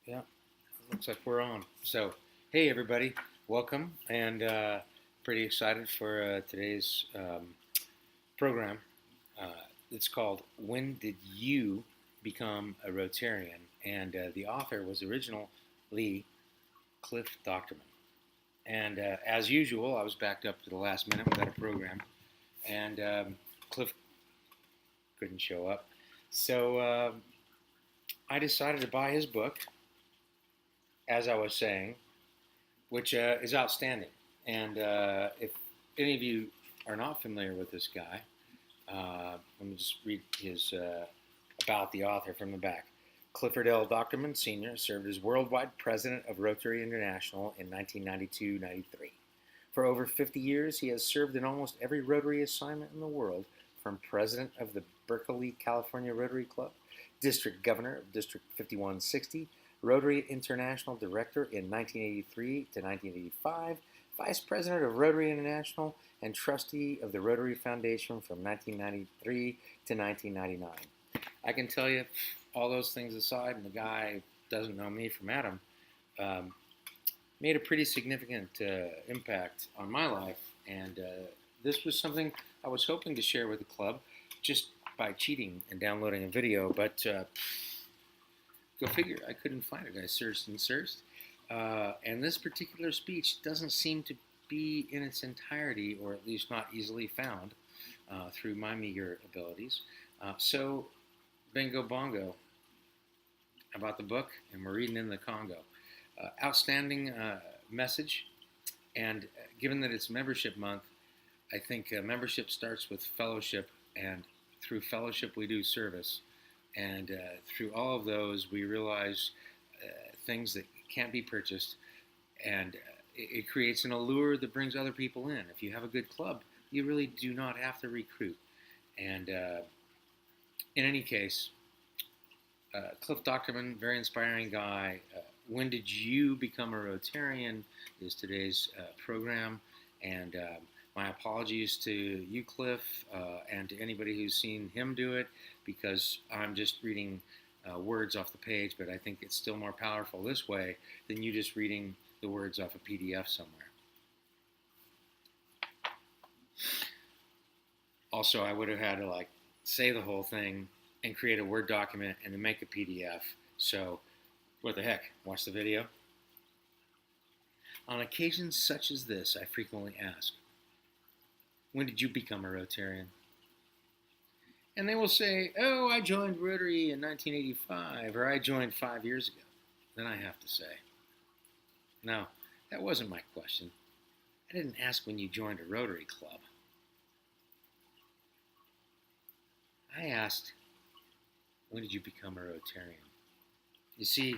Yeah, looks like we're on. So, hey everybody, welcome, and pretty excited for today's program. It's called "When Did You Become a Rotarian?" and the author was originally Cliff Dochterman. And as usual, I was backed up to the last minute without a program, and Cliff couldn't show up, so I decided to buy his book. As I was saying, which is outstanding. And if any of you are not familiar with this guy, let me just read his about the author from the back. Clifford L. Dochterman Sr. served as worldwide president of Rotary International in 1992-93. For over 50 years, he has served in almost every Rotary assignment in the world, from president of the Berkeley, California Rotary Club, district governor of District 5160, Rotary International Director in 1983 to 1985, Vice President of Rotary International, and Trustee of the Rotary Foundation from 1993 to 1999. I can tell you, all those things aside, and the guy doesn't know me from Adam, made a pretty significant impact on my life, and this was something I was hoping to share with the club just by cheating and downloading a video, but go figure, I couldn't find it. I searched and searched. And this particular speech doesn't seem to be in its entirety, or at least not easily found through my meager abilities. So, bingo bongo about the book, and we're reading in the Congo. Outstanding message, and given that it's membership month, I think membership starts with fellowship, and through fellowship we do service. And through all of those, we realize things that can't be purchased, and it creates an allure that brings other people in. If you have a good club, you really do not have to recruit. And in any case, Cliff Dochterman, very inspiring guy. When Did You Become a Rotarian is today's program. And my apologies to you, Cliff, and to anybody who's seen him do it, because I'm just reading words off the page, but I think it's still more powerful this way than you just reading the words off a PDF somewhere. Also, I would have had to say the whole thing and create a Word document and then make a PDF. So, what the heck? Watch the video. On occasions such as this, I frequently ask, when did you become a Rotarian? And they will say, oh, I joined Rotary in 1985, or I joined 5 years ago. Then I have to say, no, that wasn't my question. I didn't ask when you joined a Rotary club. I asked, when did you become a Rotarian? You see,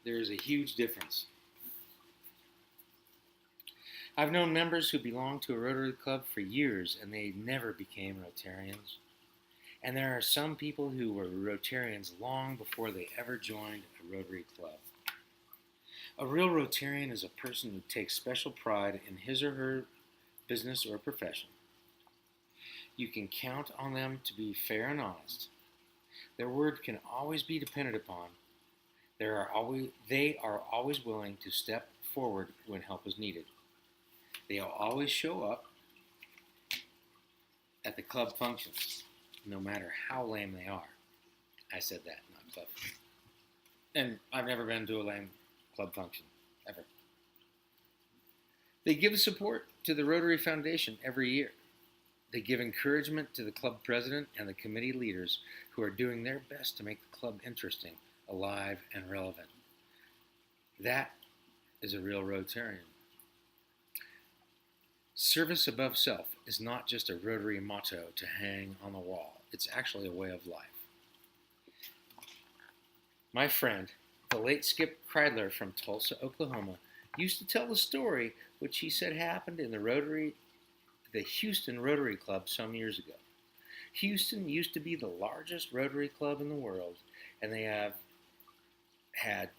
there's a huge difference. I've known members who belonged to a Rotary club for years and they never became Rotarians. And there are some people who were Rotarians long before they ever joined a Rotary club. A real Rotarian is a person who takes special pride in his or her business or profession. You can count on them to be fair and honest. Their word can always be depended upon. They are always willing to step forward when help is needed. They'll always show up at the club functions, no matter how lame they are. I said that, not club. And I've never been to a lame club function, ever. They give support to the Rotary Foundation every year. They give encouragement to the club president and the committee leaders who are doing their best to make the club interesting, alive, and relevant. That is a real Rotarian. Service above self is not just a Rotary motto to hang on the wall. It's actually a way of life. My friend, the late Skip Kreidler from Tulsa, Oklahoma, used to tell the story which he said happened in the Houston Rotary Club some years ago. Houston used to be the largest Rotary club in the world, and they have had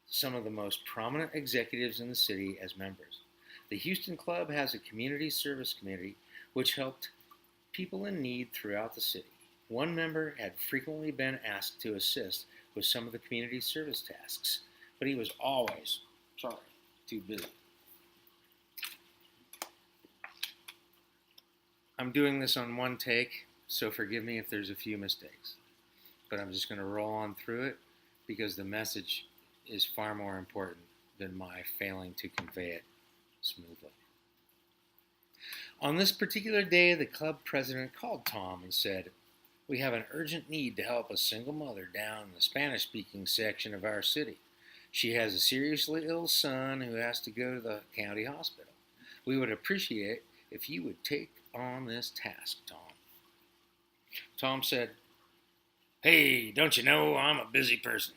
some of the most prominent executives in the city as members. The Houston Club has a community service committee which helped people in need throughout the city. One member had frequently been asked to assist with some of the community service tasks, but he was always, too busy. I'm doing this on one take, so forgive me if there's a few mistakes, but I'm just going to roll on through it because the message is far more important than my failing to convey it smoothly. On this particular day, the club president called Tom and said, "We have an urgent need to help a single mother down in the Spanish-speaking section of our city. She has a seriously ill son who has to go to the county hospital. We would appreciate if you would take on this task, Tom." Tom said, "Hey, don't you know I'm a busy person?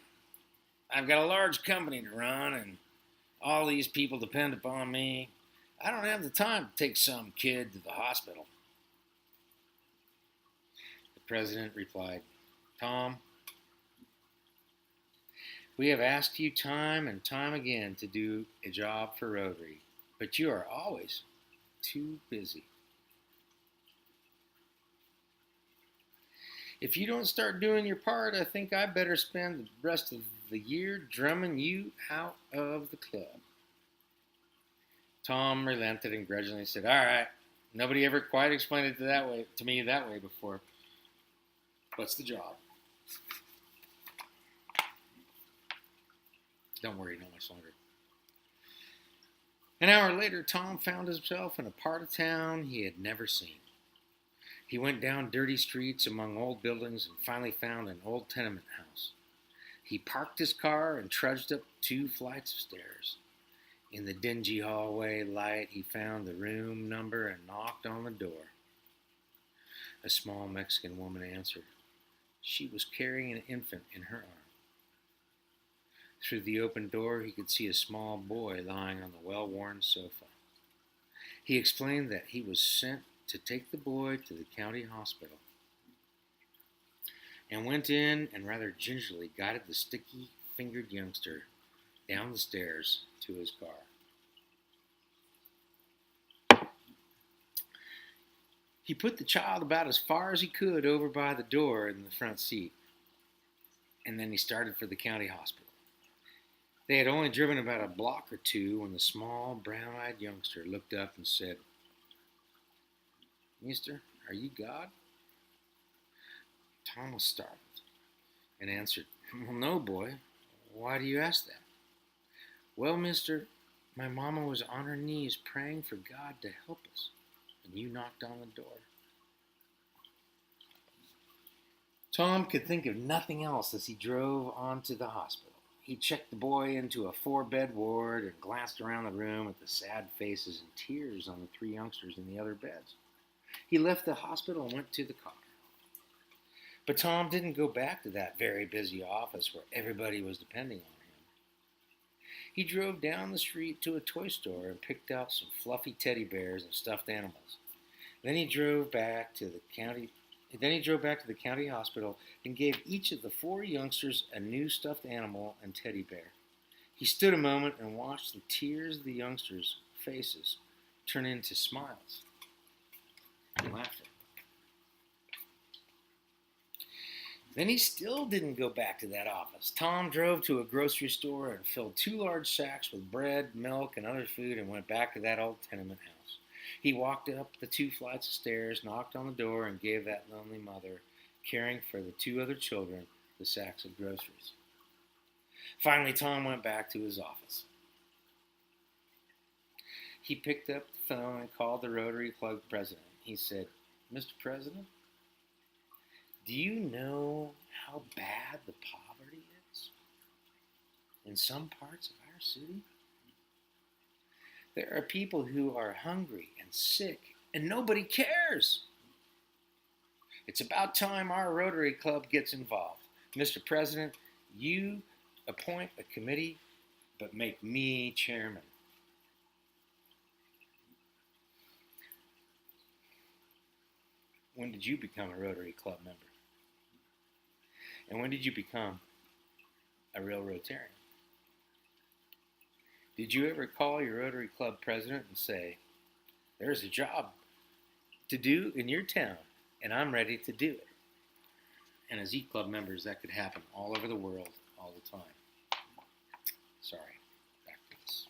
I've got a large company to run and all these people depend upon me. I don't have the time to take some kid to the hospital." The president replied, "Tom, we have asked you time and time again to do a job for Rotary, but you are always too busy. If you don't start doing your part, I think I better spend the rest of the year drumming you out of the club." Tom relented and grudgingly said, "All right, nobody ever quite explained it to me that way before. What's the job?" Don't worry, not much longer. An hour later, Tom found himself in a part of town he had never seen. He went down dirty streets among old buildings and finally found an old tenement house. He parked his car and trudged up 2 flights of stairs. In the dingy hallway light, he found the room number and knocked on the door. A small Mexican woman answered. She was carrying an infant in her arm. Through the open door, he could see a small boy lying on the well-worn sofa. He explained that he was sent to take the boy to the county hospital, and went in and rather gingerly guided the sticky-fingered youngster down the stairs to his car. He put the child about as far as he could over by the door in the front seat, and then he started for the county hospital. They had only driven about a block or 2 when the small, brown-eyed youngster looked up and said, "Mister, are you God?" Tom was startled and answered, "Well, no, boy. Why do you ask that?" "Well, mister, my mama was on her knees praying for God to help us, and you knocked on the door." Tom could think of nothing else as he drove on to the hospital. He checked the boy into a 4-bed ward and glanced around the room at the sad faces and tears on the 3 youngsters in the other beds. He left the hospital and went to the car. But Tom didn't go back to that very busy office where everybody was depending on him. He drove down the street to a toy store and picked out some fluffy teddy bears and stuffed animals. Then he drove back to the county hospital and gave each of the 4 youngsters a new stuffed animal and teddy bear. He stood a moment and watched the tears of the youngsters' faces turn into smiles and laughter. Then he still didn't go back to that office. Tom drove to a grocery store and filled 2 large sacks with bread, milk, and other food and went back to that old tenement house. He walked up the 2 flights of stairs, knocked on the door, and gave that lonely mother, caring for the 2 other children, the sacks of groceries. Finally, Tom went back to his office. He picked up the phone and called the Rotary Club president. He said, "Mr. President, do you know how bad the poverty is in some parts of our city? There are people who are hungry and sick, and nobody cares. It's about time our Rotary Club gets involved. Mr. President, you appoint a committee, but make me chairman." When did you become a Rotary Club member? And when did you become a real Rotarian? Did you ever call your Rotary Club president and say, "There's a job to do in your town, and I'm ready to do it"? And as E-Club members, that could happen all over the world, all the time. Sorry, back to this.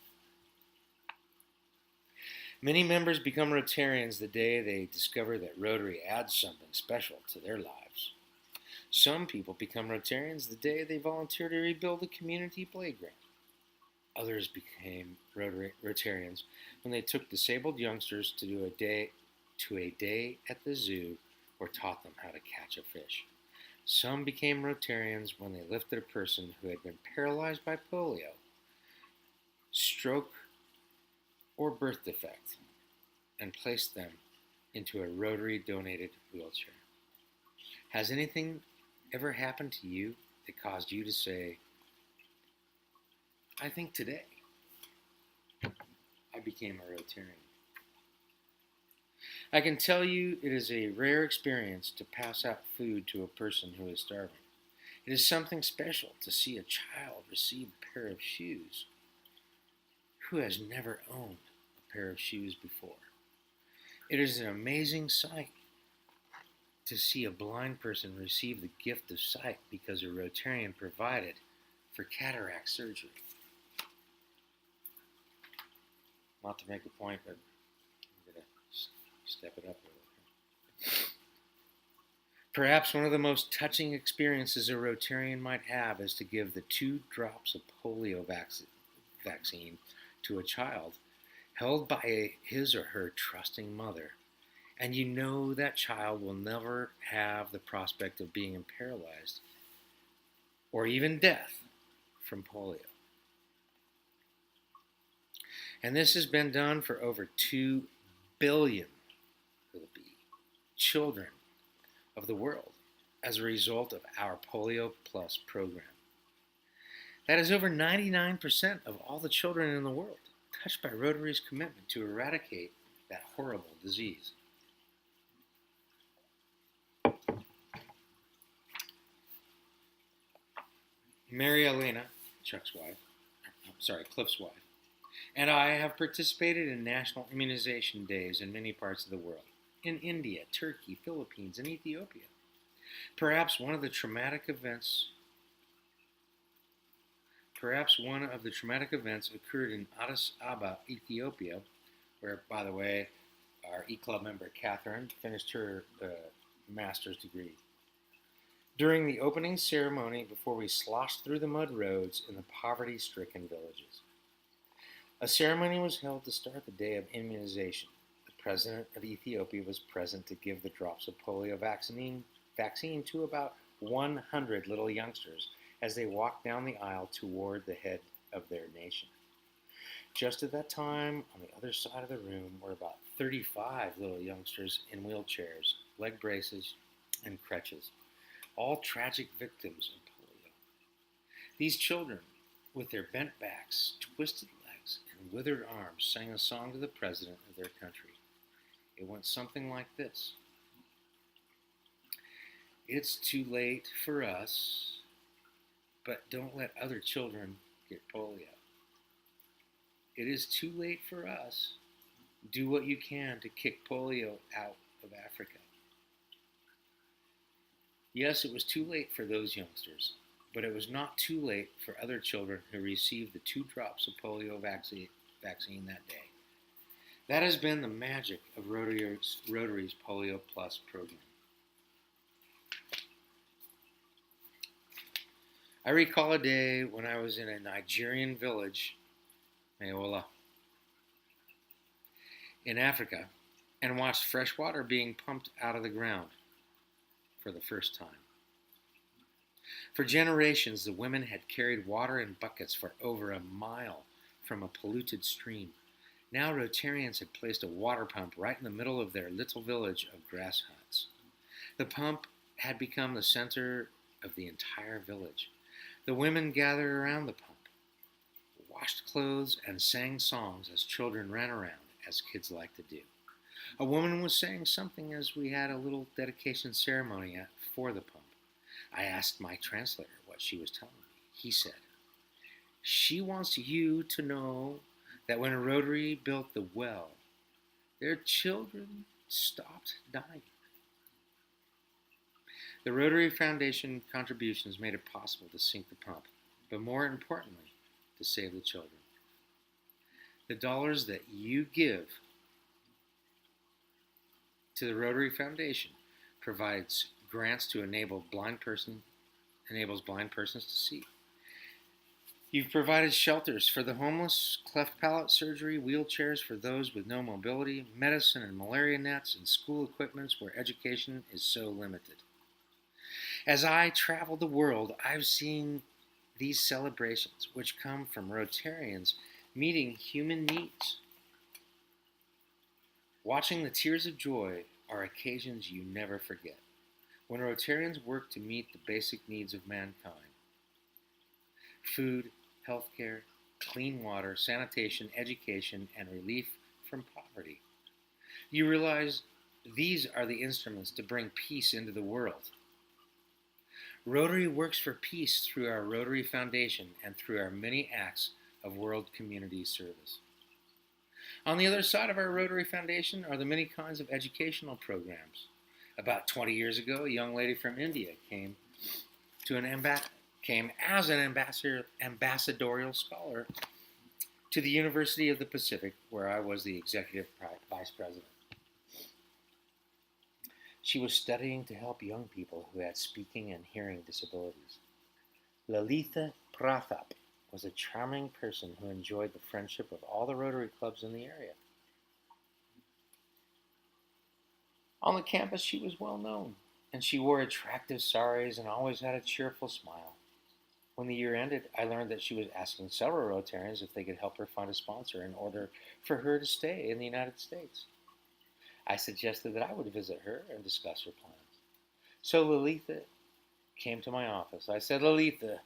Many members become Rotarians the day they discover that Rotary adds something special to their lives. Some people become Rotarians the day they volunteer to rebuild a community playground. Others became Rotarians when they took disabled youngsters to a day at the zoo or taught them how to catch a fish. Some became Rotarians when they lifted a person who had been paralyzed by polio, stroke, or birth defect and placed them into a Rotary-donated wheelchair. Has anything ever happened to you that caused you to say, I think today I became a Rotarian? I can tell you it is a rare experience to pass out food to a person who is starving. It is something special to see a child receive a pair of shoes. Who has never owned a pair of shoes before? It is an amazing sight to see a blind person receive the gift of sight because a Rotarian provided for cataract surgery. Not to make a point, but I'm going to step it up a little. Perhaps one of the most touching experiences a Rotarian might have is to give the 2 drops of polio vaccine to a child held by his or her trusting mother, and you know that child will never have the prospect of being paralyzed or even death from polio. And this has been done for over 2 billion children of the world as a result of our Polio Plus program. That is over 99% of all the children in the world touched by Rotary's commitment to eradicate that horrible disease. Mary Elena, Cliff's wife, and I have participated in national immunization days in many parts of the world, in India, Turkey, Philippines, and Ethiopia. Perhaps one of the traumatic events occurred in Addis Ababa, Ethiopia, where, by the way, our E-Club member Catherine finished her master's degree. During the opening ceremony, before we sloshed through the mud roads in the poverty-stricken villages, a ceremony was held to start the day of immunization. The president of Ethiopia was present to give the drops of polio vaccine to about 100 little youngsters as they walked down the aisle toward the head of their nation. Just at that time, on the other side of the room, were about 35 little youngsters in wheelchairs, leg braces, and crutches, all tragic victims of polio. These children, with their bent backs, twisted legs, and withered arms, sang a song to the president of their country. It went something like this. It's too late for us, but don't let other children get polio. It is too late for us. Do what you can to kick polio out of Africa. Yes, it was too late for those youngsters, but it was not too late for other children who received the 2 drops of polio vaccine that day. That has been the magic of Rotary's Polio Plus program. I recall a day when I was in a Nigerian village, Meola, in Africa, and watched fresh water being pumped out of the ground for the first time. For generations, the women had carried water in buckets for over a mile from a polluted stream. Now Rotarians had placed a water pump right in the middle of their little village of grass huts. The pump had become the center of the entire village. The women gathered around the pump, washed clothes, and sang songs as children ran around, as kids like to do. A woman was saying something as we had a little dedication ceremony for the pump. I asked my translator what she was telling me. He said, "She wants you to know that when Rotary built the well, their children stopped dying." The Rotary Foundation contributions made it possible to sink the pump, but more importantly, to save the children. The dollars that you give to the Rotary Foundation provides grants to enables blind persons to see. You've provided shelters for the homeless, cleft palate surgery, wheelchairs for those with no mobility, medicine and malaria nets, and school equipment where education is so limited. As I travel the world, I've seen these celebrations, which come from Rotarians meeting human needs. Watching the tears of joy are occasions you never forget, when Rotarians work to meet the basic needs of mankind: food, healthcare, clean water, sanitation, education, and relief from poverty. You realize these are the instruments to bring peace into the world. Rotary works for peace through our Rotary Foundation and through our many acts of world community service. On the other side of our Rotary Foundation are the many kinds of educational programs. About 20 years ago, a young lady from India came as an ambassadorial scholar to the University of the Pacific, where I was the executive vice president. She was studying to help young people who had speaking and hearing disabilities. Lalitha Prathap was a charming person who enjoyed the friendship of all the Rotary clubs in the area. On the campus, she was well known, and she wore attractive saris and always had a cheerful smile. When the year ended, I learned that she was asking several Rotarians if they could help her find a sponsor in order for her to stay in the United States. I suggested that I would visit her and discuss her plans. So Lalitha came to my office. I said, "Lalitha,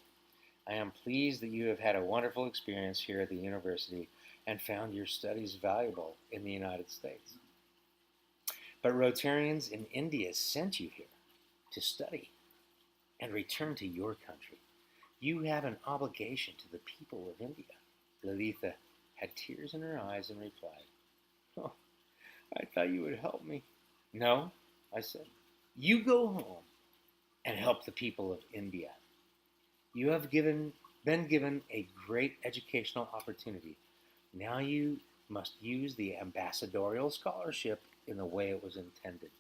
I am pleased that you have had a wonderful experience here at the university and found your studies valuable in the United States. But Rotarians in India sent you here to study and return to your country. You have an obligation to the people of India." Lalitha had tears in her eyes and replied, "Oh, I thought you would help me." "No," I said. "You go home and help the people of India. You have been given a great educational opportunity. Now you must use the ambassadorial scholarship in the way it was intended."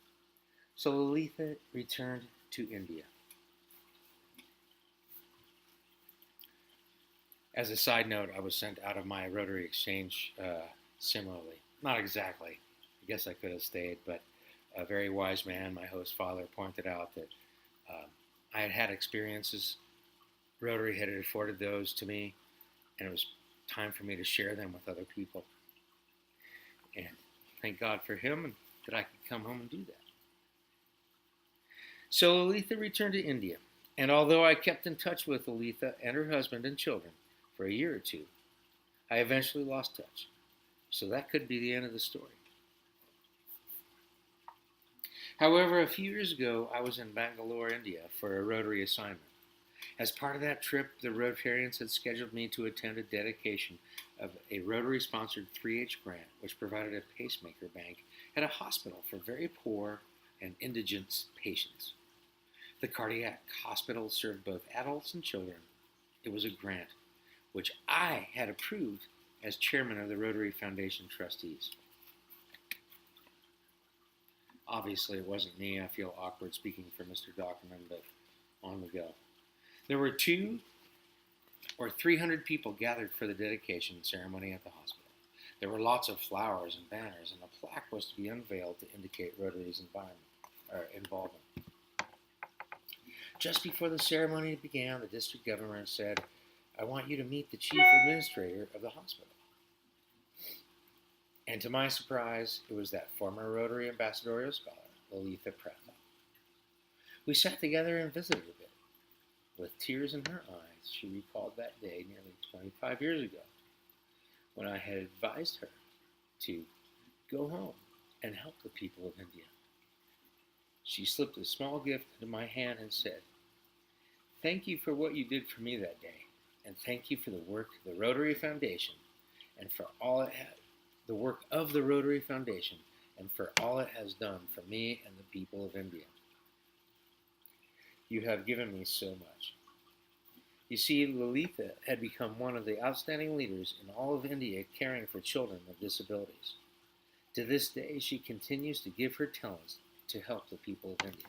So Lalitha returned to India. As a side note, I was sent out of my Rotary Exchange similarly. Not exactly. I guess I could have stayed, but a very wise man, my host father, pointed out that I had had experiences. Rotary had afforded those to me, and it was time for me to share them with other people. And thank God for him and that I could come home and do that. So Lalitha returned to India, and although I kept in touch with Lalitha and her husband and children for a year or two, I eventually lost touch. So that could be the end of the story. However, a few years ago, I was in Bangalore, India, for a Rotary assignment. As part of that trip, the Rotarians had scheduled me to attend a dedication of a Rotary-sponsored 3H grant, which provided a pacemaker bank at a hospital for very poor and indigent patients. The cardiac hospital served both adults and children. It was a grant which I had approved as chairman of the Rotary Foundation trustees. Obviously, it wasn't me. I feel awkward speaking for Mr. Dochterman, but on we go. There were 200 or 300 people gathered for the dedication ceremony at the hospital. There were lots of flowers and banners, and a plaque was to be unveiled to indicate Rotary's involvement. Just before the ceremony began, the district governor said, "I want you to meet the chief administrator of the hospital." And to my surprise, it was that former Rotary ambassadorial scholar, Lalitha Prathap. We sat together and visited a bit. With tears in her eyes, she recalled that day nearly 25 years ago, when I had advised her to go home and help the people of India. She slipped a small gift into my hand and said, "Thank you for what you did for me that day, and thank you for the work of the Rotary Foundation, and for all it has, the work of the Rotary Foundation, and for all it has done for me and the people of India." You have given me so much. You see, Lalitha had become one of the outstanding leaders in all of India caring for children with disabilities. To this day, she continues to give her talents to help the people of India.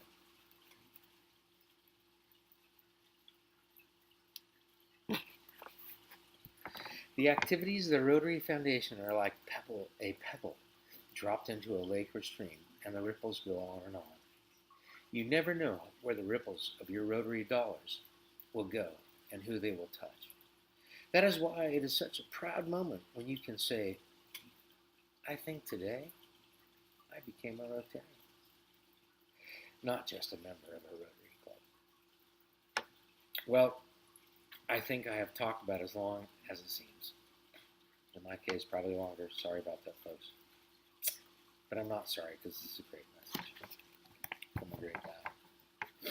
The activities of the Rotary Foundation are like a pebble dropped into a lake or stream, and the ripples go on and on. You never know where the ripples of your Rotary dollars will go and who they will touch. That is why it is such a proud moment when you can say, I think today I became a Rotarian, not just a member of a Rotary Club. Well, I think I have talked about as long as it seems. In my case, probably longer. Sorry about that, folks. But I'm not sorry, because this is a great message from a great guy.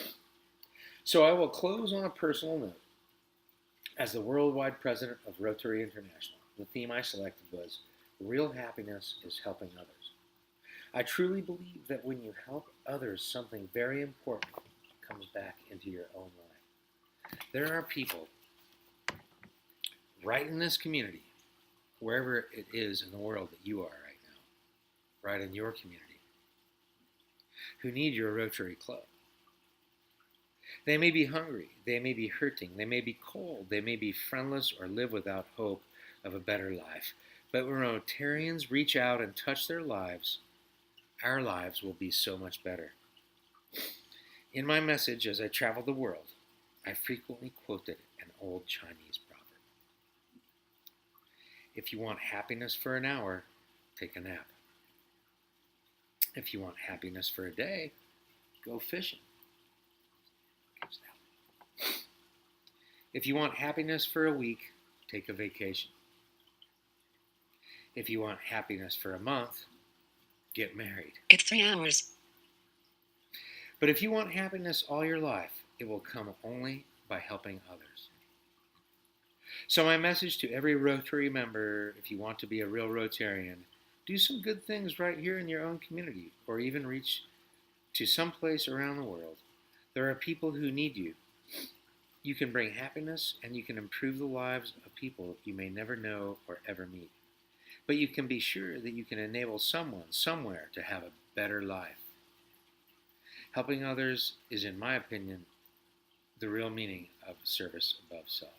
So I will close on a personal note. As the worldwide president of Rotary International, the theme I selected was, real happiness is helping others. I truly believe that when you help others, something very important comes back into your own life. There are people right in this community, wherever it is in the world that you are right now, right in your community, who need your Rotary Club. They may be hungry, they may be hurting, they may be cold, they may be friendless or live without hope of a better life. But when Rotarians reach out and touch their lives, our lives will be so much better. In my message as I travel the world, I frequently quoted an old Chinese proverb. If you want happiness for an hour, take a nap. If you want happiness for a day, go fishing. If you want happiness for a week, take a vacation. If you want happiness for a month, get married. It's 3 hours. But if you want happiness all your life, it will come only by helping others. So my message to every Rotary member, if you want to be a real Rotarian, do some good things right here in your own community, or even reach to some place around the world. There are people who need you. You can bring happiness and you can improve the lives of people you may never know or ever meet. But you can be sure that you can enable someone somewhere to have a better life. Helping others is, in my opinion, the real meaning of service above self.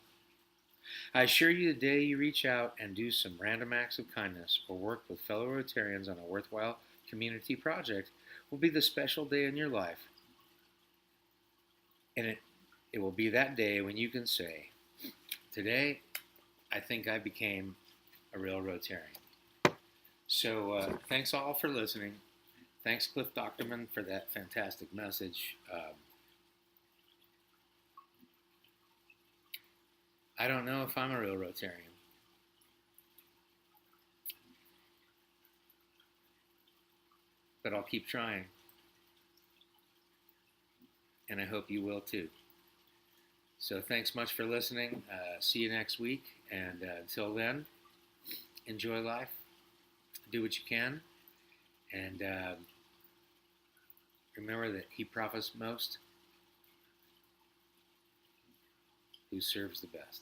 I assure you, the day you reach out and do some random acts of kindness or work with fellow Rotarians on a worthwhile community project will be the special day in your life. And it will be that day when you can say, today, I think I became a real Rotarian. So thanks all for listening. Thanks, Cliff Dochterman, for that fantastic message. I don't know if I'm a real Rotarian. But I'll keep trying. And I hope you will too. So thanks much for listening. See you next week. And until then, enjoy life. Do what you can. And remember that he profits most who serves the best.